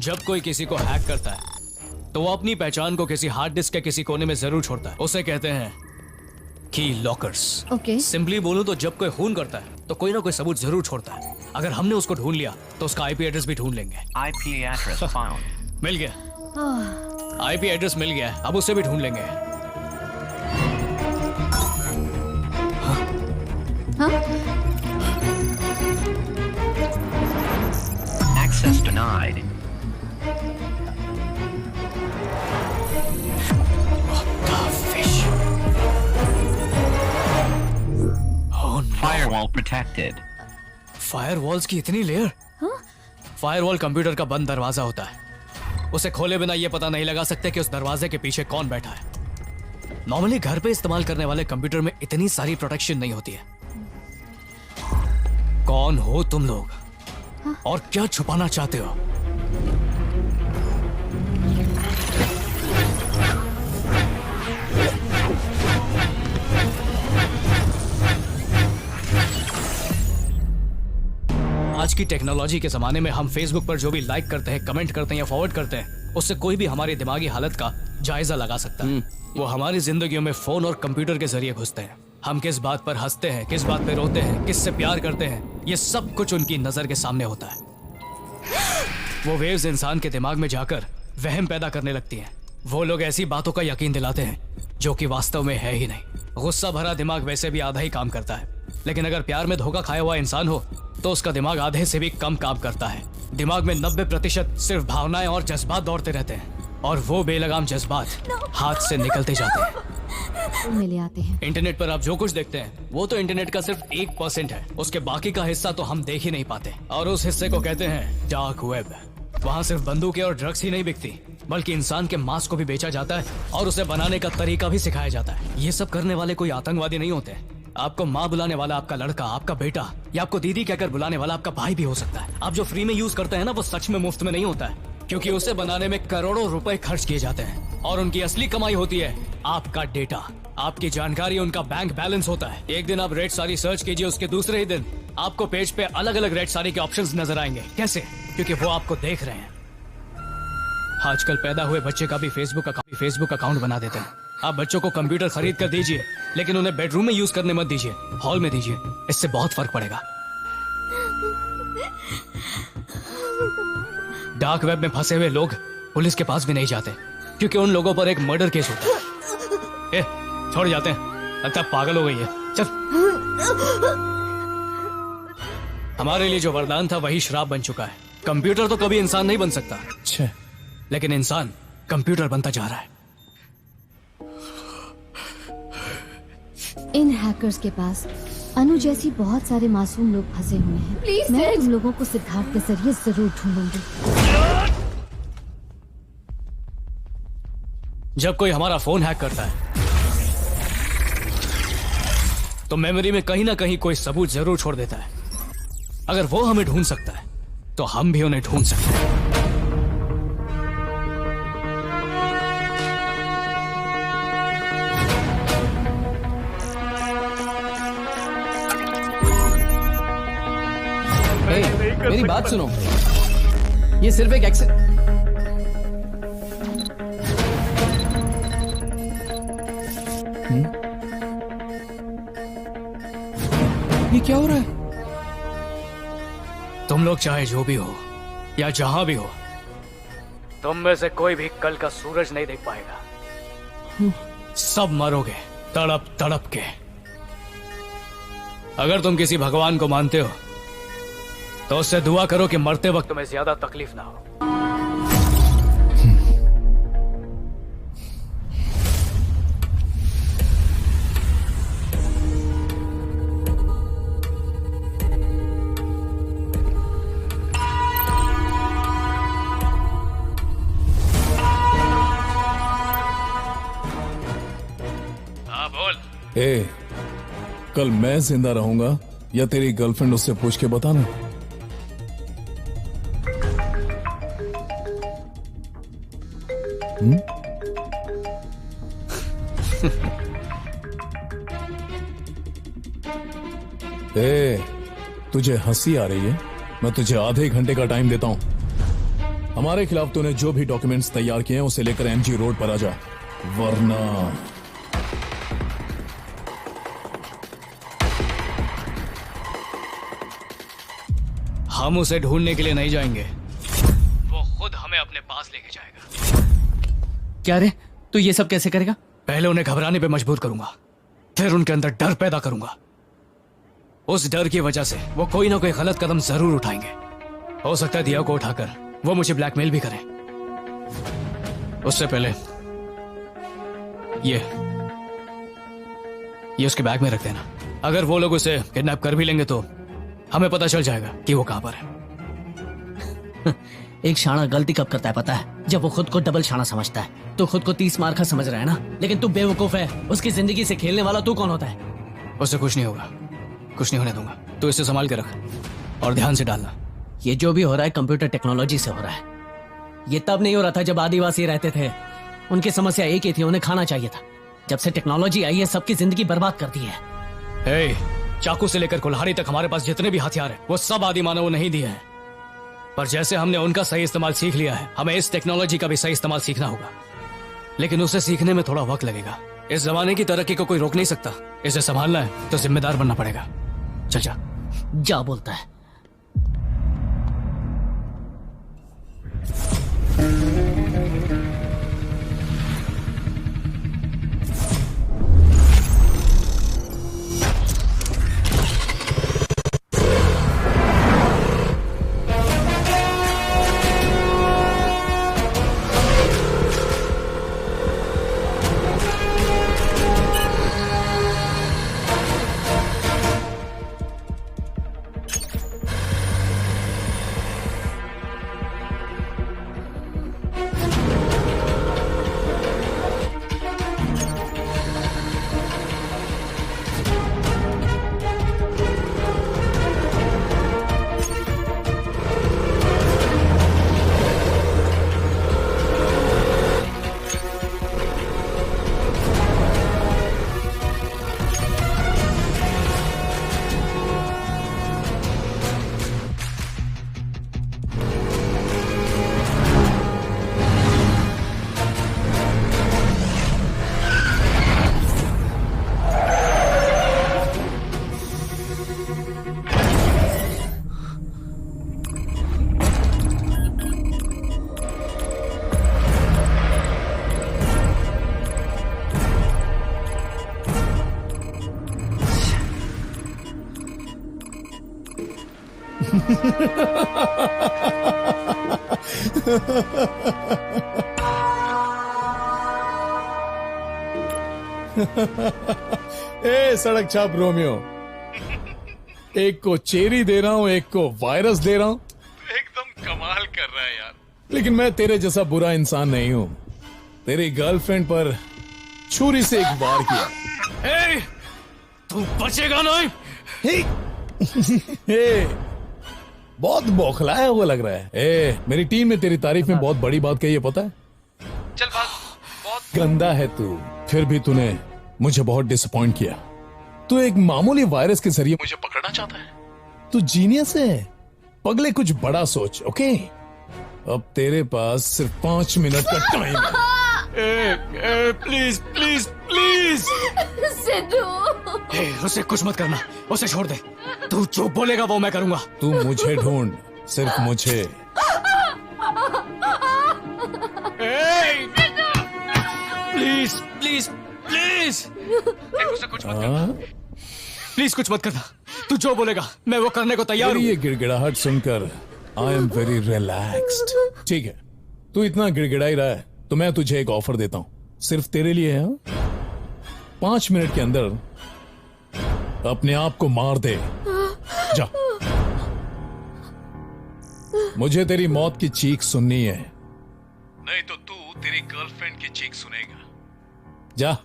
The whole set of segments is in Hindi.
जब कोई किसी को हैक करता है तो वो अपनी पहचान को किसी हार्ड डिस्क के किसी कोने में जरूर छोड़ता है। उसे कहते हैं की लॉकर्स। ओके। सिंपली बोलूं तो जब कोई खून करता है तो कोई ना कोई सबूत जरूर छोड़ता है। अगर हमने उसको ढूंढ लिया तो उसका आईपी एड्रेस भी ढूंढ लेंगे। IP address found. मिल गया। आईपी एड्रेस मिल गया, अब उसे भी ढूंढ लेंगे। Access denied. Firewall protected. Firewalls की इतनी लेयर? फायरवॉल कंप्यूटर का बंद दरवाजा होता है। उसे खोले बिना यह पता नहीं लगा सकते कि उस दरवाजे के पीछे कौन बैठा है। नॉर्मली घर पे इस्तेमाल करने वाले कंप्यूटर में इतनी सारी प्रोटेक्शन नहीं होती है। कौन हो तुम लोग और क्या छुपाना चाहते हो? आज की टेक्नोलॉजी के जमाने में हम फेसबुक पर जो भी लाइक करते हैं, कमेंट करते हैं या फॉरवर्ड करते हैं, उससे कोई भी हमारी दिमागी हालत का जायजा लगा सकता है। वो हमारी जिंदगियों में फोन और कंप्यूटर के जरिए घुसते हैं। हम किस बात पर हंसते हैं, किस बात पे रोते हैं, किससे प्यार करते हैं, ये सब कुछ उनकी नजर के सामने होता है। वो वेव्स इंसान के दिमाग में जाकर वहम पैदा करने लगती हैं। वो लोग ऐसी बातों का यकीन दिलाते हैं जो कि वास्तव में है ही नहीं। गुस्सा भरा दिमाग वैसे भी आधा ही काम करता है, लेकिन अगर प्यार में धोखा खाया हुआ इंसान हो तो उसका दिमाग आधे से भी कम काम करता है। दिमाग में 90% सिर्फ भावनाएं और जज्बात दौड़ते रहते हैं और वो बेलगाम जज्बात हाथ से निकलते जाते हैं। मिले आते हैं। इंटरनेट पर आप जो कुछ देखते हैं वो तो इंटरनेट का सिर्फ 1% है। उसके बाकी का हिस्सा तो हम देख ही नहीं पाते और उस हिस्से को कहते हैं डार्क वेब। वहाँ सिर्फ बंदूकें और ड्रग्स ही नहीं बिकती, बल्कि इंसान के मांस को भी बेचा जाता है और उसे बनाने का तरीका भी सिखाया जाता है। ये सब करने वाले कोई आतंकवादी नहीं होते। आपको माँ बुलाने वाला आपका लड़का, आपका बेटा या आपको दीदी कहकर बुलाने वाला आपका भाई भी हो सकता है। आप जो फ्री में यूज करते हैं ना, वो सच में मुफ्त में नहीं होता है, क्योंकि उसे बनाने में करोड़ों रुपए खर्च किए जाते हैं और उनकी असली कमाई होती है आपका डेटा, आपकी जानकारी, उनका बैंक बैलेंस होता है। एक दिन आप रेट सारी सर्च कीजिए, उसके दूसरे ही दिन आपको पेज पे अलग अलग रेट सारी के ऑप्शंस नजर आएंगे। कैसे? क्योंकि वो आपको देख रहे हैं। आजकल पैदा हुए बच्चे का भी फेसबुक अकाउंट बना देते हैं। आप बच्चों को कंप्यूटर खरीद कर दीजिए, लेकिन उन्हें बेडरूम में यूज करने मत दीजिए, हॉल में दीजिए। इससे बहुत फर्क पड़ेगा। डार्क वेब में फंसे हुए लोग पुलिस के पास भी नहीं जाते, क्योंकि उन लोगों पर एक मर्डर केस होता है। छोड़ जाते हैं, लगता पागल हो गई है। चल। हमारे लिए जो वरदान था वही श्राप बन चुका है। कंप्यूटर तो कभी इंसान नहीं बन सकता, लेकिन इंसान कंप्यूटर बनता जा रहा है। इन हैकर्स के पास अनु जैसी बहुत सारे मासूम लोग फंसे हुए हैं। Please, मैं तुम लोगों को सिद्धार्थ के जरिए जरूर ढूंढूंगी। जब कोई हमारा फोन हैक करता है तो मेमोरी में कहीं ना कहीं कोई सबूत जरूर छोड़ देता है। अगर वो हमें ढूंढ सकता है तो हम भी उन्हें ढूंढ सकते हैं। मेरी बात सुनो, ये सिर्फ एक ये क्या हो रहा है? तुम लोग चाहे जो भी हो या जहां भी हो, तुम में से कोई भी कल का सूरज नहीं देख पाएगा। सब मरोगे तड़प तड़प के। अगर तुम किसी भगवान को मानते हो तो उससे दुआ करो कि मरते वक्त तुम्हें ज्यादा तकलीफ ना हो। हाँ बोल। कल मैं जिंदा रहूंगा या तेरी गर्लफ्रेंड, उससे पूछ के बताना। तुझे हंसी आ रही है? मैं तुझे आधे घंटे का टाइम देता हूं। हमारे खिलाफ तूने जो भी डॉक्यूमेंट्स तैयार किए हैं उसे लेकर एमजी रोड पर आ जा, वरना हम उसे ढूंढने के लिए नहीं जाएंगे, वो खुद हमें अपने पास लेके जाएगा। क्या रे, तू ये सब कैसे करेगा? पहले उन्हें घबराने पे मजबूर करूंगा, फिर उनके अंदर डर पैदा करूंगा। उस डर की वजह से वो कोई ना कोई गलत कदम जरूर उठाएंगे। हो सकता है दिया को उठाकर वो मुझे ब्लैकमेल भी करें। उससे पहले ये उसके बैग में रख देना। अगर वो लोग उसे किडनैप कर भी लेंगे तो हमें पता चल जाएगा कि वो कहां पर है। एक शाना गलती कब करता है पता है? जब वो खुद को डबल शाना समझता है। तो खुद को 30 मार का समझ रहा है ना, लेकिन तू बेवकूफ है। उसकी जिंदगी से खेलने वाला तू कौन होता है? उससे कुछ नहीं होगा, कुछ नहीं होने दूंगा। तो इसे संभाल के रख और ध्यान से डालना। ये जो भी हो रहा है कंप्यूटर टेक्नोलॉजी से हो रहा है। ये तब नहीं हो रहा था जब आदिवासी रहते थे। उनकी समस्या एक ही थी, उन्हें खाना चाहिए था। जब से टेक्नोलॉजी आई है सबकी जिंदगी बर्बाद कर दी है। हे, चाकू से लेकर कुल्हाड़ी तक हमारे पास जितने भी हथियार हैं वो सब आदि मानव नहीं दिए हैं। पर जैसे हमने उनका सही इस्तेमाल सीख लिया है, हमें इस टेक्नोलॉजी का भी सही इस्तेमाल सीखना होगा। लेकिन उसे सीखने में थोड़ा वक्त लगेगा। इस जमाने की तरक्की को कोई रोक नहीं सकता। इसे संभालना है तो जिम्मेदार बनना पड़ेगा। चल जा। जा बोलता है। ए सड़क छाप रोमियो, एक को चेरी दे रहा हूं, एक को वायरस दे रहा हूं। एकदम कमाल कर रहा है यार। लेकिन मैं तेरे जैसा बुरा इंसान नहीं हूं। तेरी गर्लफ्रेंड पर छुरी से एक वार किया। ए, तू बचेगा नहीं। ए, बहुत बौखलाया हुआ लग रहा है। ए, मेरी टीम ने तेरी तारीफ में बहुत बड़ी बात कही है, पता है? चल बात बहुत गंदा है तू, फिर भी तूने मुझे बहुत डिसअपॉइंट किया। तू एक मामूली वायरस के जरिए मुझे पकड़ना चाहता है। तू जीनियस है पगले, कुछ बड़ा सोच। ओके, अब तेरे पास सिर्फ 5 मिनट का टाइम है। प्लीज प्लीज प्लीज सिद्धू, उसे कुछ मत करना, उसे छोड़ दे। तू जो बोलेगा वो मैं करूंगा। तू मुझे ढूंढ, सिर्फ मुझे। प्लीज प्लीज प्लीज उसे कुछ मत करना। प्लीज कुछ मत करना। तू जो बोलेगा मैं वो करने को तैयार हूँ। ये गिड़गिड़ाहट सुनकर आई एम वेरी रिलैक्स्ड। ठीक है, तू इतना गिड़गिड़ा ही रहा है तो मैं तुझे एक ऑफर देता हूँ, सिर्फ तेरे लिए है। 5 मिनट के अंदर अपने आप को मार दे। जा, मुझे तेरी मौत की चीख सुननी है, नहीं तो तू तेरी गर्लफ्रेंड की चीख सुनेगा। जा,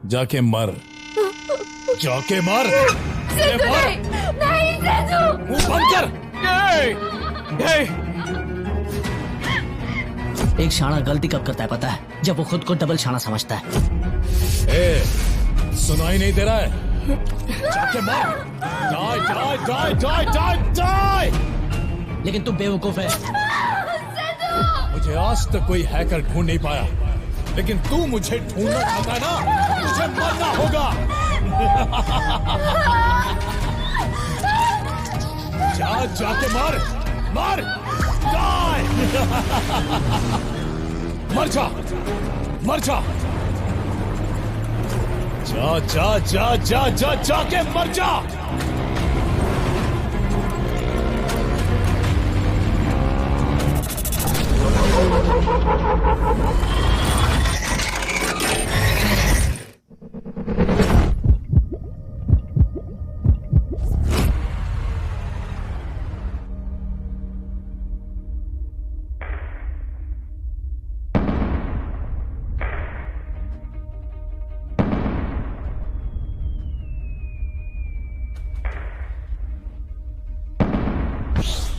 जाके मर, जाके मर। नहीं सिद्धू, मुंह बंद कर। एक शाना गलती कब करता है पता है? जब वो खुद को डबल शाना समझता है। ए, सुनाई नहीं दे रहा है? जाके मर। die, die, die, die, die, die! लेकिन तू बेवकूफ है। मुझे आज तक कोई हैकर ढूंढ नहीं पाया, लेकिन तू मुझे ढूंढना चाहता है ना, तुझे मरना होगा। जाके मार मार, मर जा मर जा, जाके मर जा।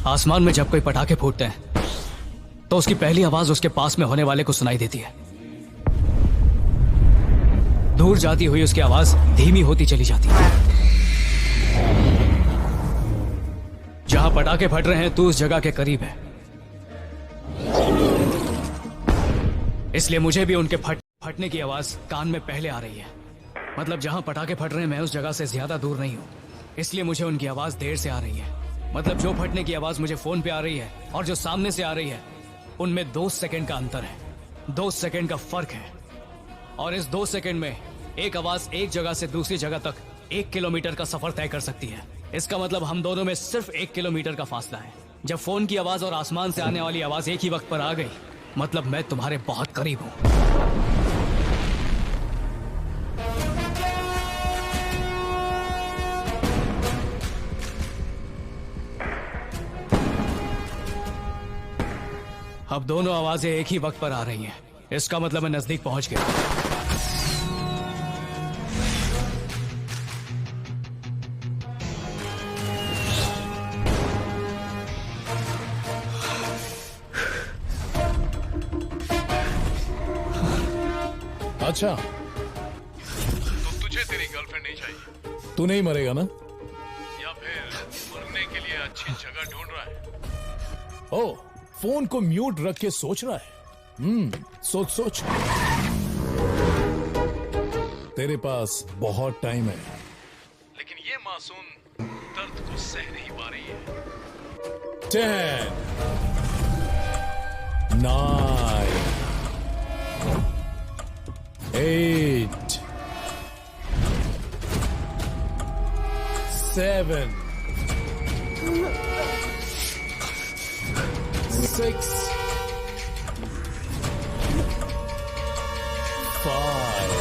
आसमान में जब कोई पटाखे फूटते हैं तो उसकी पहली आवाज उसके पास में होने वाले को सुनाई देती है। दूर जाती हुई उसकी आवाज धीमी होती चली जाती है। जहां पटाखे फट रहे हैं तू उस जगह के करीब है, इसलिए मुझे भी उनके फटने की आवाज कान में पहले आ रही है। मतलब जहां पटाखे फट रहे हैं मैं उस जगह से ज्यादा दूर नहीं हूं, इसलिए मुझे उनकी आवाज देर से आ रही है। मतलब जो फटने की आवाज मुझे फोन पे आ रही है और जो सामने से आ रही है उनमें 2 सेकंड का अंतर है, 2 सेकंड का फर्क है। और इस 2 सेकंड में एक आवाज एक जगह से दूसरी जगह तक 1 किलोमीटर का सफर तय कर सकती है। इसका मतलब हम दोनों में सिर्फ 1 किलोमीटर का फासला है। जब फोन की आवाज और आसमान से आने वाली आवाज एक ही वक्त पर आ गई, मतलब मैं तुम्हारे बहुत करीब हूं। अब दोनों आवाजें एक ही वक्त पर आ रही हैं। इसका मतलब मैं नजदीक पहुंच गया। अच्छा, तो तुझे तेरी गर्लफ्रेंड नहीं चाहिए? तू नहीं मरेगा ना? या फिर मरने के लिए अच्छी जगह ढूंढ रहा है? ओह, फोन को म्यूट रख के सोच रहा है। सोच। तेरे पास बहुत टाइम है, लेकिन ये मासूम दर्द को सह नहीं पा रही है। 10 9 8 7 6 5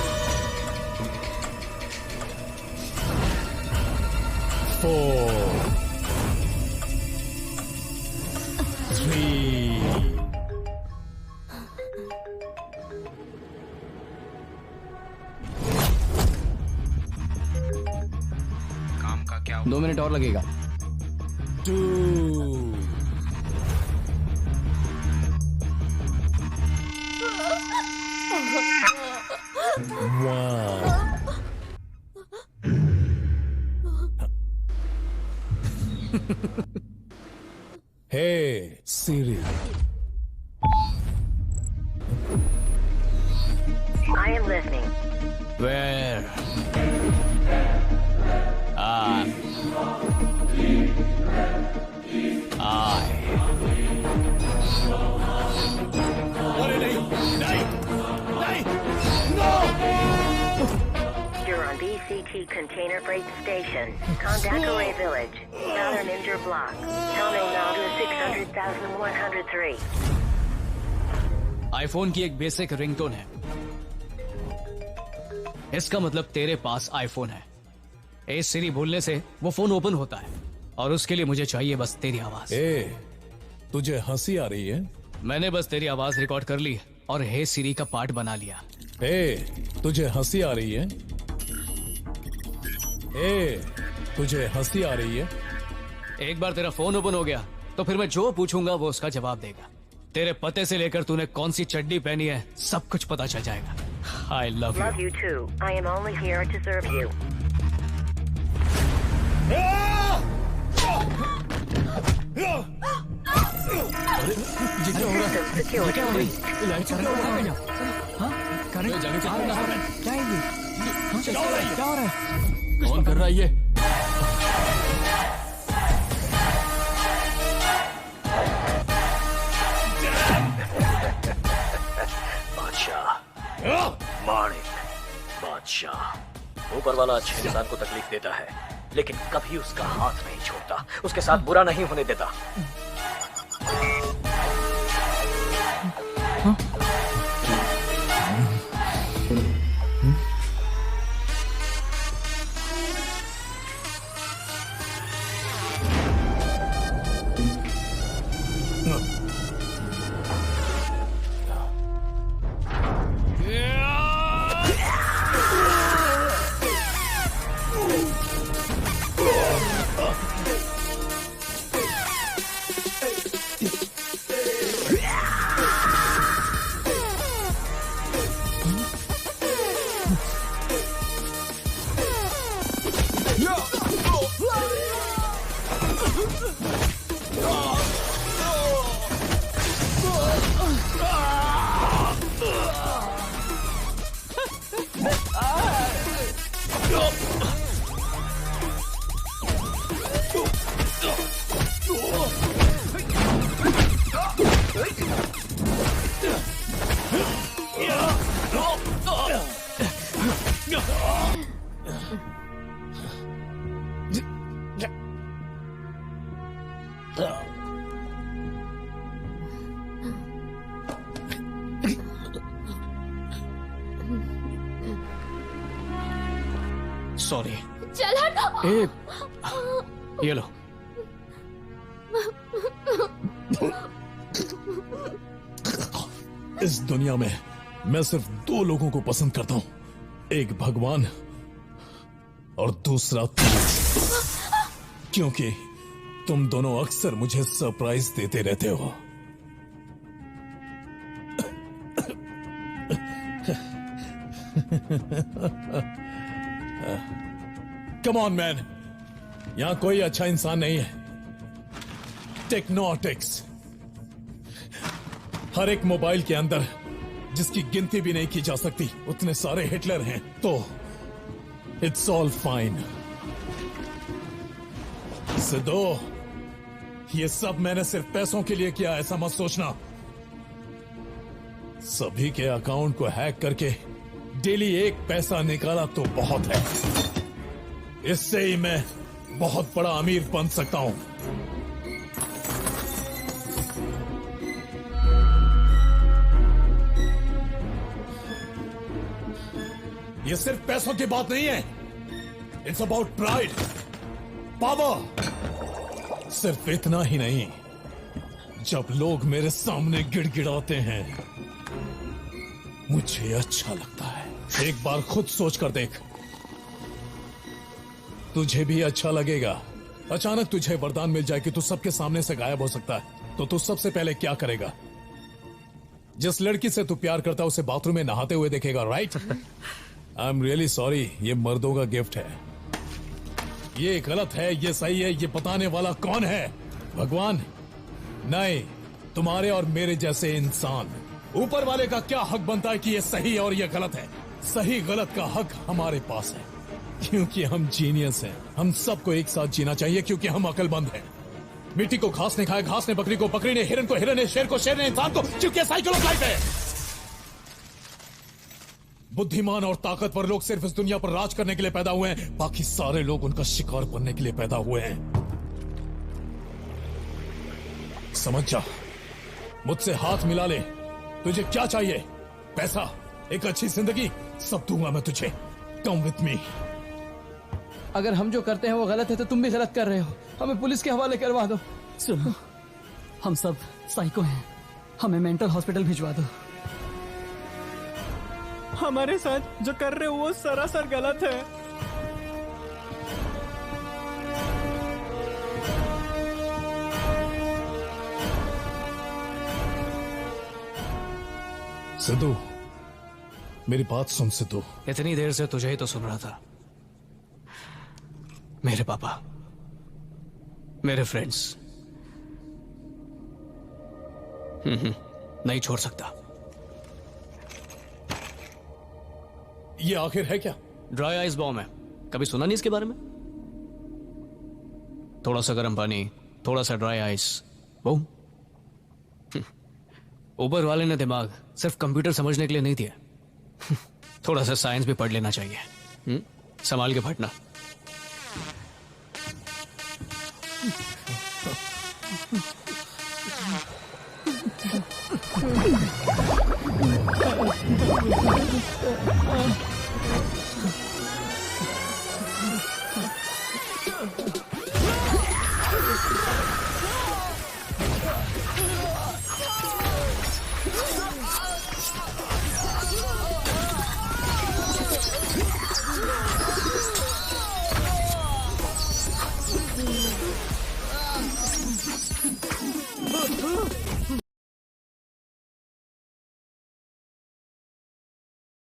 4 3 काम का क्या 2 मिनट और लगेगा। 2 1 Hey Siri, I am listening. Where अरे नहीं, no! You're on BCT Container Freight Station, Kondakore Village, Southern Inter Block, Tamil Nadu 600,103. IPhone की एक बेसिक रिंगटोन है। इसका मतलब तेरे पास आईफोन है। ए सिरी बोलने से वो फोन ओपन होता है और उसके लिए मुझे चाहिए बस तेरी आवाज। तुझे हंसी आ रही है? मैंने बस तेरी आवाज रिकॉर्ड कर ली और हे सिरी का पार्ट बना लिया। तुझे हंसी आ रही है? तुझे हंसी आ रही है? एक बार तेरा फोन ओपन हो गया तो फिर मैं जो पूछूंगा वो उसका जवाब देगा। तेरे पते से लेकर तूने कौन सी चड्डी पहनी है सब कुछ पता चल जाएगा। I love you. Love you too. I am only here to serve you. System security breach. Light current हो रहा है। हाँ करंट जाने क्या हो रहा है? क्या है ये? क्या हो रहा है? कौन कर रहा है ये? माणिक बादशाह, ऊपर वाला अच्छे इंसान को तकलीफ देता है लेकिन कभी उसका हाथ नहीं छोड़ता, उसके साथ बुरा नहीं होने देता। सॉरी। चल हट। ये लो। इस दुनिया में मैं सिर्फ दो लोगों को पसंद करता हूं, एक भगवान और दूसरा तुम, क्योंकि तुम दोनों अक्सर मुझे सरप्राइज देते रहते हो। कम ऑन मैन, यहां कोई अच्छा इंसान नहीं है। टेक्नोटिक्स, हर एक मोबाइल के अंदर जिसकी गिनती भी नहीं की जा सकती उतने सारे हिटलर हैं, तो इट्स ऑल फाइन। सिद्धू, ये सब मैंने सिर्फ पैसों के लिए किया, ऐसा मत सोचना। सभी के अकाउंट को हैक करके डेली एक पैसा निकाला तो बहुत है, इससे ही मैं बहुत बड़ा अमीर बन सकता हूं। ये सिर्फ पैसों की बात नहीं है, इट्स अबाउट प्राइड, पावर। सिर्फ इतना ही नहीं, जब लोग मेरे सामने गिड़गिड़ाते हैं मुझे अच्छा लगता है। एक बार खुद सोच कर देख, तुझे भी अच्छा लगेगा। अचानक तुझे वरदान मिल जाए कि तू सबके सामने से गायब हो सकता है, तो तू सबसे पहले क्या करेगा? जिस लड़की से तू प्यार करता है उसे बाथरूम में नहाते हुए देखेगा, right? I am really sorry, ये मर्दों का गिफ्ट है। ये गलत है, ये सही है, ये बताने वाला कौन है? भगवान? नहीं, तुम्हारे और मेरे जैसे इंसान। ऊपर वाले का क्या हक बनता है कि ये सही और ये गलत है? सही गलत का हक हमारे पास है, क्योंकि हम जीनियस हैं। हम सबको एक साथ जीना चाहिए क्योंकि हम अकलमंद हैं। मिट्टी को घास ने खाया, घास ने बकरी को ने, हिरन को हिरन ने, शेर को शेर ने, इंसान को, क्योंकि साइकिल ऑफ लाइफ है। बुद्धिमान और ताकतवर लोग सिर्फ इस दुनिया पर राज करने के लिए पैदा हुए हैं, बाकी सारे लोग उनका शिकार बनने के लिए पैदा हुए हैं। समझ जा, मुझसे हाथ मिला ले। तुझे क्या चाहिए? पैसा, एक अच्छी जिंदगी, सब दूंगा मैं तुझे। Come with me. अगर हम जो करते हैं वो गलत है तो तुम भी गलत कर रहे हो, हमें पुलिस के हवाले करवा दो। सुनो, हम सब साइको हैं, हमें मेंटल हॉस्पिटल भिजवा दो। हमारे साथ जो कर रहे हो वो सरासर गलत है। सिद्धू, मेरी बात सुन सिद्धू। इतनी देर से तुझे ही तो सुन रहा था। मेरे पापा, मेरे फ्रेंड्स, नहीं छोड़ सकता। ये आखिर है क्या? ड्राई आइस बॉम्ब है, कभी सुना नहीं इसके बारे में? थोड़ा सा गर्म पानी, थोड़ा सा ड्राई आइस, बूम। ऊपर वाले ने दिमाग सिर्फ कंप्यूटर समझने के लिए नहीं दिया। थोड़ा सा साइंस भी पढ़ लेना चाहिए। संभाल के फटना।